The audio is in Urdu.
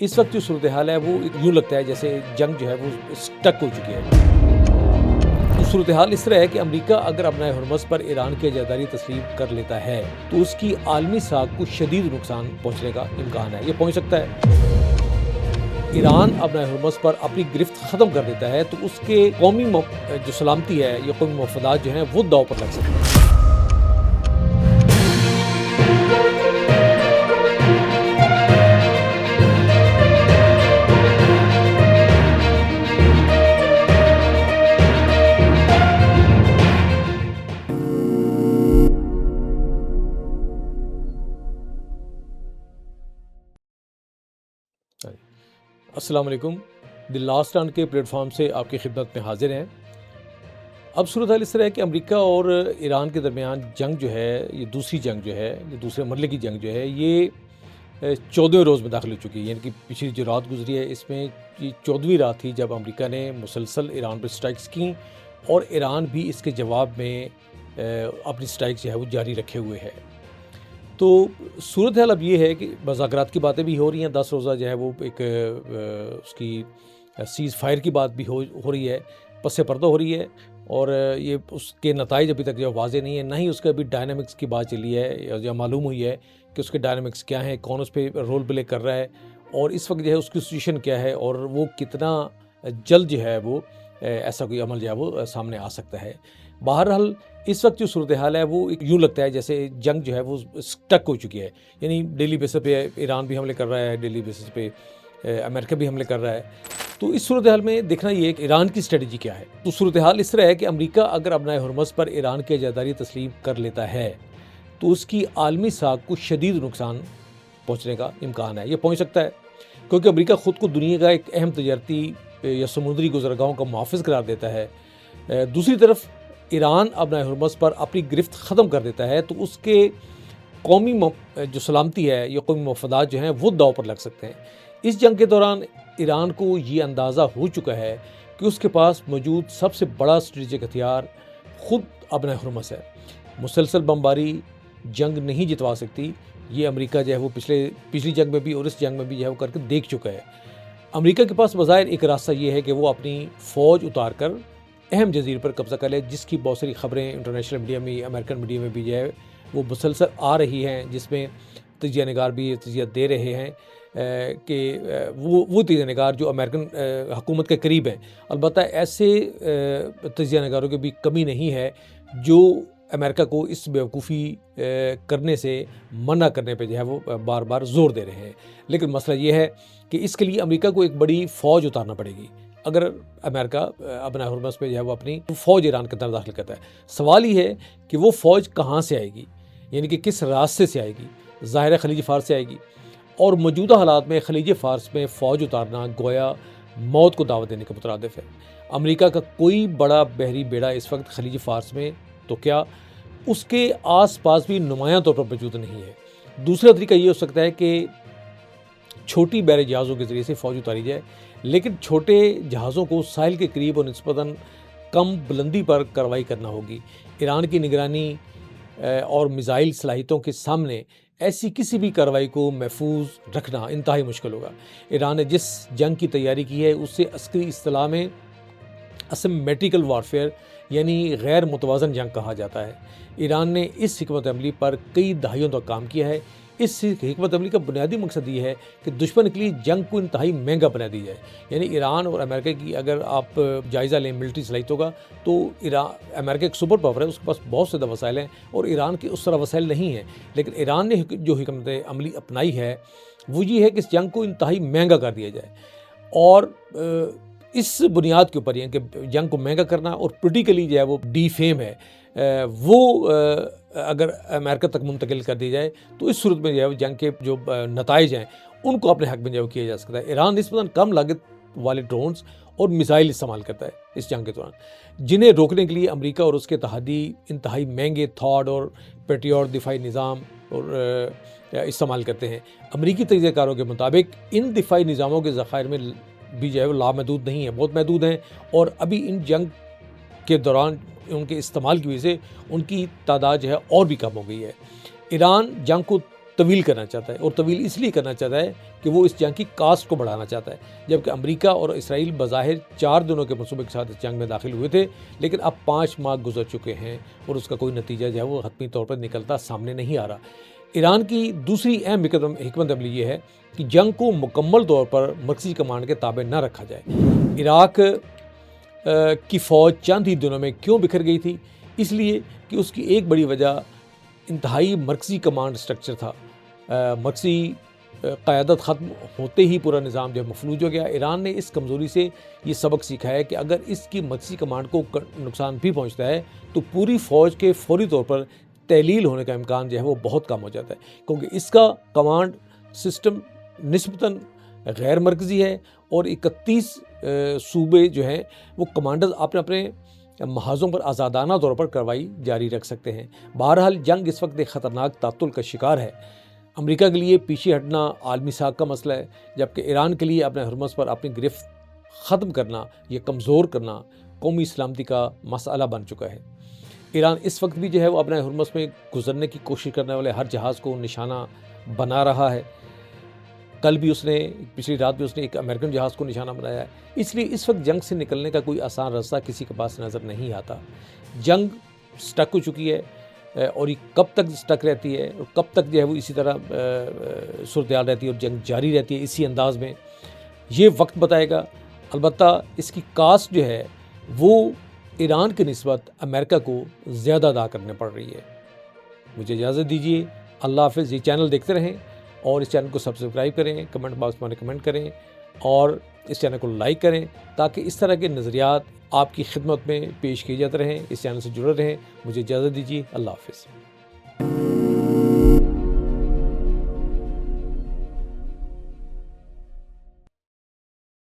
اس وقت جو صورتحال ہے وہ یوں لگتا ہے جیسے جنگ جو ہے وہ سٹک ہو چکی ہے۔ صورتحال اس طرح ہے کہ امریکہ اگر اپنا ہرمز پر ایران کی اجارداری تسلیم کر لیتا ہے تو اس کی عالمی ساکھ کو شدید نقصان پہنچنے کا امکان ہے، یہ پہنچ سکتا ہے۔ ایران اپنا ہرمز پر اپنی گرفت ختم کر دیتا ہے تو اس کے قومی جو سلامتی ہے یا قومی مفادات جو ہیں وہ داؤ پر لگ سکتے ہیں۔ السلام علیکم، دی لاسٹ رن کے پلیٹ فارم سے آپ کی خدمت میں حاضر ہیں۔ اب صورتحال اس طرح ہے کہ امریکہ اور ایران کے درمیان جنگ جو ہے، یہ دوسری جنگ جو ہے، یہ دوسرے مرحلے کی جنگ جو ہے، یہ 14ویں روز میں داخل ہو چکی ہے۔ یعنی کہ پچھلی جو رات گزری ہے اس میں یہ 14ویں رات تھی جب امریکہ نے مسلسل ایران پر سٹرائکس کیں اور ایران بھی اس کے جواب میں اپنی سٹرائکس جو ہے وہ جاری رکھے ہوئے ہے۔ تو صورتحال اب یہ ہے کہ مذاکرات کی باتیں بھی ہو رہی ہیں، 10 روزہ جو ہے وہ ایک اس کی سیز فائر کی بات بھی ہو رہی ہے، پس پردہ ہو رہی ہے، اور یہ اس کے نتائج ابھی تک جو واضح نہیں ہے، نہ ہی اس کے ابھی ڈائنامکس کی بات چلی ہے یا معلوم ہوئی ہے کہ اس کے ڈائنامکس کیا ہیں، کون اس پہ رول پلے کر رہا ہے، اور اس وقت جو ہے اس کی سچویشن کیا ہے، اور وہ کتنا جلد جو ہے وہ ایسا کوئی عمل جو ہے وہ سامنے آ سکتا ہے۔ بہرحال اس وقت جو صورتحال ہے وہ یوں لگتا ہے جیسے جنگ جو ہے وہ سٹک ہو چکی ہے، یعنی ڈیلی بیسس پہ ایران بھی حملے کر رہا ہے، ڈیلی بیسس پہ امریکہ بھی حملے کر رہا ہے۔ تو اس صورتحال میں دیکھنا یہ ہے کہ ایران کی اسٹریٹجی کیا ہے۔ تو صورتحال اس طرح ہے کہ امریکہ اگر اپنا ہرمز پر ایران کی اجارداری تسلیم کر لیتا ہے تو اس کی عالمی ساکھ کو شدید نقصان پہنچنے کا امکان ہے، یہ پہنچ سکتا ہے، کیونکہ امریکہ خود کو دنیا کا ایک اہم تجارتی یا سمندری گزرگاہوں کا محافظ قرار دیتا ہے۔ دوسری طرف ایران اپنا ہرمز پر اپنی گرفت ختم کر دیتا ہے تو اس کے قومی جو سلامتی ہے یا قومی مفادات جو ہیں وہ داؤ پر لگ سکتے ہیں۔ اس جنگ کے دوران ایران کو یہ اندازہ ہو چکا ہے کہ اس کے پاس موجود سب سے بڑا اسٹریٹجک ہتھیار خود اپنا ہرمز ہے۔ مسلسل بمباری جنگ نہیں جتوا سکتی، یہ امریکہ جو ہے وہ پچھلی جنگ میں بھی اور اس جنگ میں بھی جو ہے وہ کر کے دیکھ چکا ہے۔ امریکہ کے پاس بظاہر ایک راستہ یہ ہے کہ وہ اپنی فوج اتار کر اہم جزیرے پر قبضہ کر لے، جس کی بہت ساری خبریں انٹرنیشنل میڈیا میں، امریکن میڈیا میں بھی جو ہے وہ مسلسل آ رہی ہیں، جس میں تجزیہ نگار بھی تجزیہ دے رہے ہیں کہ وہ تجزیہ نگار جو امریکن حکومت کے قریب ہیں۔ البتہ ایسے تجزیہ نگاروں کی بھی کمی نہیں ہے جو امریکہ کو اس بیوقوفی کرنے سے منع کرنے پہ جو ہے وہ بار بار زور دے رہے ہیں۔ لیکن مسئلہ یہ ہے کہ اس کے لیے امریکہ کو ایک بڑی فوج اتارنا پڑے گی اگر امریکہ اپنا ہرمز پہ جو ہے وہ اپنی فوج ایران کے اندر داخل کرتا ہے۔ سوال یہ ہے کہ وہ فوج کہاں سے آئے گی، یعنی کہ کس راستے سے آئے گی۔ ظاہر ہے خلیج فارس سے آئے گی، اور موجودہ حالات میں خلیج فارس میں فوج اتارنا گویا موت کو دعوت دینے کے مترادف ہے۔ امریکہ کا کوئی بڑا بحری بیڑا اس وقت خلیج فارس میں تو کیا اس کے آس پاس بھی نمایاں طور پر موجود نہیں ہے۔ دوسرا طریقہ یہ ہو سکتا ہے کہ چھوٹی بحری جہازوں کے ذریعے سے فوج اتاری جائے، لیکن چھوٹے جہازوں کو ساحل کے قریب اور نسبتاً کم بلندی پر کارروائی کرنا ہوگی۔ ایران کی نگرانی اور میزائل صلاحیتوں کے سامنے ایسی کسی بھی کارروائی کو محفوظ رکھنا انتہائی مشکل ہوگا۔ ایران نے جس جنگ کی تیاری کی ہے اسے عسکری اصطلاح میں اسیمیٹرکل وارفیئر یعنی غیر متوازن جنگ کہا جاتا ہے۔ ایران نے اس حکمت عملی پر کئی دہائیوں تک کام کیا ہے۔ اس حکمت عملی کا بنیادی مقصد یہ ہے کہ دشمن کے لیے جنگ کو انتہائی مہنگا بنا دی جائے۔ یعنی ایران اور امریکہ کی اگر آپ جائزہ لیں ملٹری صلاحیتوں کا، تو امریکہ ایک سپر پاور ہے، اس کے پاس بہت سے وسائل ہیں اور ایران کے اس طرح وسائل نہیں ہیں۔ لیکن ایران نے جو حکمت عملی اپنائی ہے وہ یہ ہے کہ اس جنگ کو انتہائی مہنگا کر دیا جائے، اور اس بنیاد کے اوپر یہ کہ جنگ کو مہنگا کرنا اور پولیٹیکلی جو ہے وہ ڈی فیم ہے، وہ اگر امریکہ تک منتقل کر دی جائے تو اس صورت میں جو ہے جنگ کے جو نتائج ہیں ان کو اپنے حق میں جو کیا جا سکتا ہے۔ ایران نسبتاً کم لاگت والے ڈرونز اور میزائل استعمال کرتا ہے اس جنگ کے دوران، جنہیں روکنے کے لیے امریکہ اور اس کے اتحادی انتہائی مہنگے تھاڈ اور پیٹریوٹ دفاعی نظام اور استعمال کرتے ہیں۔ امریکی تجزیہ کاروں کے مطابق ان دفاعی نظاموں کے ذخائر میں بھی جو ہے وہ لامحدود نہیں ہیں، بہت محدود ہیں، اور ابھی ان جنگ کے دوران ان کے استعمال کی وجہ سے ان کی تعداد جو ہے اور بھی کم ہو گئی ہے۔ ایران جنگ کو طویل کرنا چاہتا ہے، اور طویل اس لیے کرنا چاہتا ہے کہ وہ اس جنگ کی کاسٹ کو بڑھانا چاہتا ہے، جبکہ امریکہ اور اسرائیل بظاہر 4 دنوں کے منصوبے کے ساتھ اس جنگ میں داخل ہوئے تھے، لیکن اب 5 ماہ گزر چکے ہیں اور اس کا کوئی نتیجہ جو ہے وہ حتمی طور پر نکلتا سامنے نہیں آ رہا۔ ایران کی دوسری اہم حکمت عملی یہ ہے کہ جنگ کو مکمل طور پر مرکزی کمانڈ کے تابع نہ رکھا جائے۔ عراق کی فوج چند ہی دنوں میں کیوں بکھر گئی تھی؟ اس لیے کہ اس کی ایک بڑی وجہ انتہائی مرکزی کمانڈ سٹرکچر تھا۔ مرکزی قیادت ختم ہوتے ہی پورا نظام جو مفلوج ہو گیا۔ ایران نے اس کمزوری سے یہ سبق سیکھا ہے کہ اگر اس کی مرکزی کمانڈ کو نقصان بھی پہنچتا ہے تو پوری فوج کے فوری طور پر تحلیل ہونے کا امکان جو ہے وہ بہت کم ہو جاتا ہے، کیونکہ اس کا کمانڈ سسٹم نسبتاً غیر مرکزی ہے، اور 31 صوبے جو ہیں وہ کمانڈرز اپنے محاذوں پر آزادانہ طور پر کارروائی جاری رکھ سکتے ہیں۔ بہرحال جنگ اس وقت ایک خطرناک تعطل کا شکار ہے۔ امریکہ کے لیے پیچھے ہٹنا عالمی ساکھ کا مسئلہ ہے، جبکہ ایران کے لیے اپنے ہرمز پر اپنی گرفت ختم کرنا یا کمزور کرنا قومی سلامتی کا مسئلہ بن چکا ہے۔ ایران اس وقت بھی جو ہے وہ اپنے ہرمز میں گزرنے کی کوشش کرنے والے ہر جہاز کو نشانہ بنا رہا ہے۔ کل بھی پچھلی رات بھی اس نے ایک امریکن جہاز کو نشانہ بنایا ہے۔ اس لیے اس وقت جنگ سے نکلنے کا کوئی آسان راستہ کسی کے پاس نظر نہیں آتا۔ جنگ سٹک ہو چکی ہے، اور یہ کب تک سٹک رہتی ہے اور کب تک جو ہے وہ اسی طرح صورتحال رہتی ہے اور جنگ جاری رہتی ہے اسی انداز میں، یہ وقت بتائے گا۔ البتہ اس کی کاسٹ جو ہے وہ ایران کی نسبت امریکہ کو زیادہ ادا کرنے پڑ رہی ہے۔ مجھے اجازت دیجیے، اللہ حافظ۔ یہ چینل دیکھتے رہیں اور اس چینل کو سبسکرائب کریں، کمنٹ باکس میں کمنٹ کریں اور اس چینل کو لائک کریں، تاکہ اس طرح کے نظریات آپ کی خدمت میں پیش کیے جاتے رہیں، اس چینل سے جڑے رہیں۔ مجھے اجازت دیجیے، اللہ حافظ۔